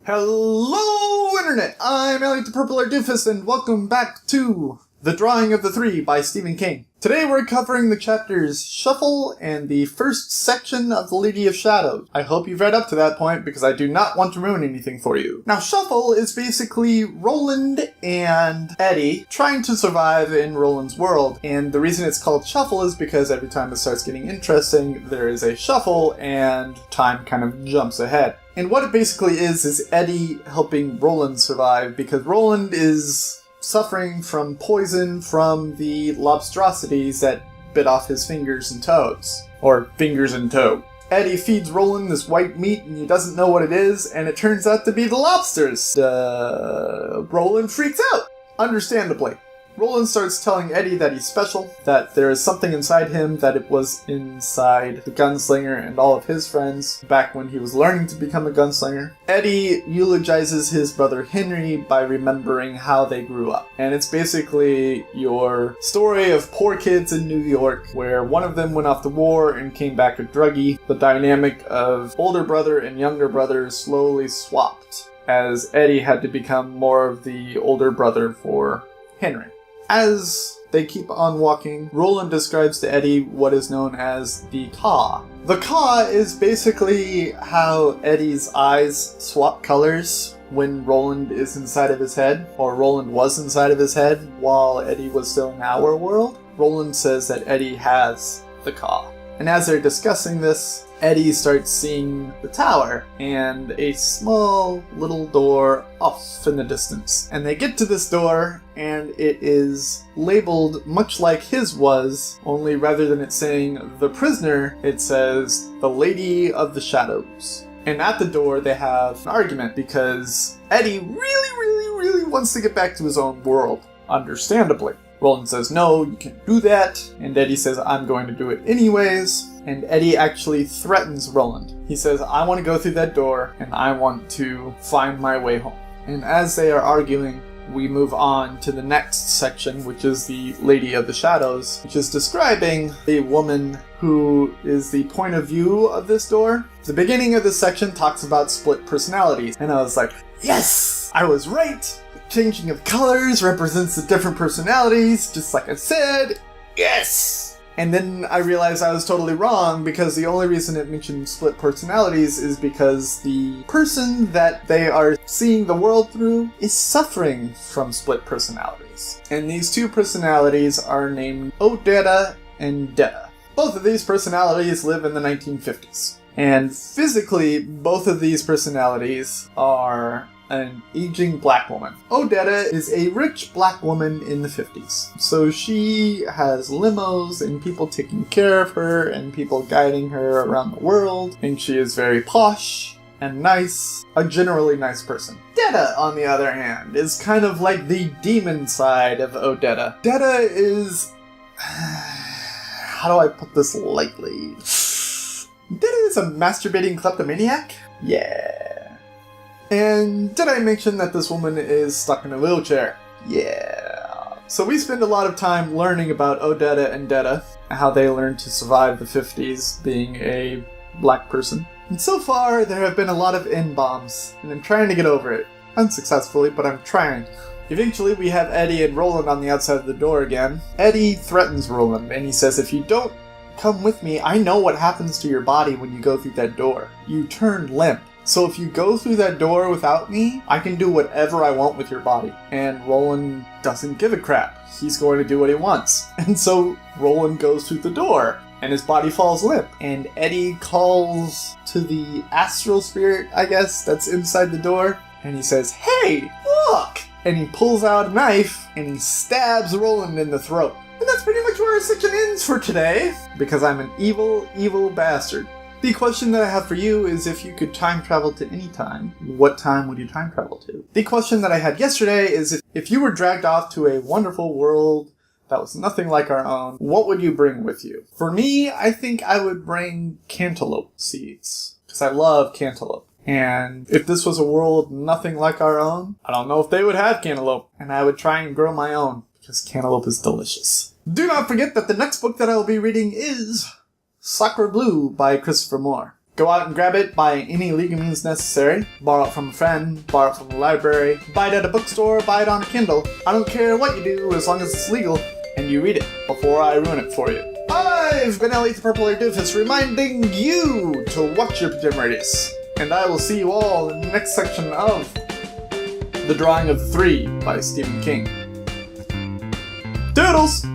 Hello, Internet! I'm Elliot the Purple Doofus, and welcome back to The Drawing of the Three by Stephen King. Today we're covering the chapters Shuffle and the first section of The Lady of Shadows. I hope you've read up to that point because I do not want to ruin anything for you. Now, Shuffle is basically Roland and Eddie trying to survive in Roland's world, and the reason it's called Shuffle is because every time it starts getting interesting, there is a shuffle and time kind of jumps ahead. And what it basically is Eddie helping Roland survive because Roland is suffering from poison from the lobstrosities that bit off his fingers and toes. Or fingers and toe. Eddie feeds Roland this white meat and he doesn't know what it is, and it turns out to be the lobsters. Roland freaks out, understandably. Roland starts telling Eddie that he's special, that there is something inside him that it was inside the gunslinger and all of his friends back when he was learning to become a gunslinger. Eddie eulogizes his brother Henry by remembering how they grew up. And it's basically your story of poor kids in New York where one of them went off to war and came back a druggie. The dynamic of older brother and younger brother slowly swapped as Eddie had to become more of the older brother for Henry. As they keep on walking, Roland describes to Eddie what is known as the Ka. The Ka is basically how Eddie's eyes swap colors when Roland is inside of his head, or Roland was inside of his head while Eddie was still in our world. Roland says that Eddie has the Ka. And as they're discussing this, Eddie starts seeing the tower and a small little door off in the distance. And they get to this door and it is labeled much like his was, only rather than it saying the prisoner, it says the Lady of the Shadows. And at the door they have an argument because Eddie really wants to get back to his own world, understandably. Roland says, no, you can't do that. And Eddie says, I'm going to do it anyways. And Eddie actually threatens Roland. He says, I want to go through that door and I want to find my way home. And as they are arguing, we move on to the next section, which is the Lady of the Shadows, which is describing a woman who is the point of view of this door. The beginning of this section talks about split personalities. And I was like, yes, I was right. Changing of colors represents the different personalities, just like I said. Yes! And then I realized I was totally wrong because the only reason it mentioned split personalities is because the person that they are seeing the world through is suffering from split personalities. And these two personalities are named Odetta and Detta. Both of these personalities live in the 1950s. And physically, both of these personalities are an aging black woman. Odetta is a rich black woman in the 50s. So she has limos and people taking care of her and people guiding her around the world. And she is very posh and nice, a generally nice person. Detta, on the other hand, is kind of like the demon side of Odetta. Detta is... how do I put this lightly? Detta is a masturbating kleptomaniac? Yeah. And did I mention that this woman is stuck in a wheelchair? Yeah. So we spend a lot of time learning about Odetta and Detta, how they learned to survive the 50s being a black person. And so far, there have been a lot of N-bombs, and I'm trying to get over it. Unsuccessfully, but I'm trying. Eventually, we have Eddie and Roland on the outside of the door again. Eddie threatens Roland, and he says, if you don't come with me, I know what happens to your body when you go through that door. You turn limp. So if you go through that door without me, I can do whatever I want with your body. And Roland doesn't give a crap. He's going to do what he wants. And so Roland goes through the door, and his body falls limp. And Eddie calls to the astral spirit, I guess, that's inside the door. And he says, hey, look! And he pulls out a knife, and he stabs Roland in the throat. And that's pretty much where our section ends for today, because I'm an evil, evil bastard. The question that I have for you is if you could time travel to any time, what time would you time travel to? The question that I had yesterday is if you were dragged off to a wonderful world that was nothing like our own, what would you bring with you? For me, I think I would bring cantaloupe seeds, because I love cantaloupe. And if this was a world nothing like our own, I don't know if they would have cantaloupe, and I would try and grow my own, because cantaloupe is delicious. Do not forget that the next book that I will be reading is Sacre Blue by Christopher Moore. Go out and grab it by any legal means necessary. Borrow it from a friend, borrow it from the library, buy it at a bookstore, buy it on a Kindle. I don't care what you do as long as it's legal and you read it before I ruin it for you. I've been Elliot the Purple Doofus reminding you to watch your pajama radius. And I will see you all in the next section of The Drawing of the Three by Stephen King. Doodles!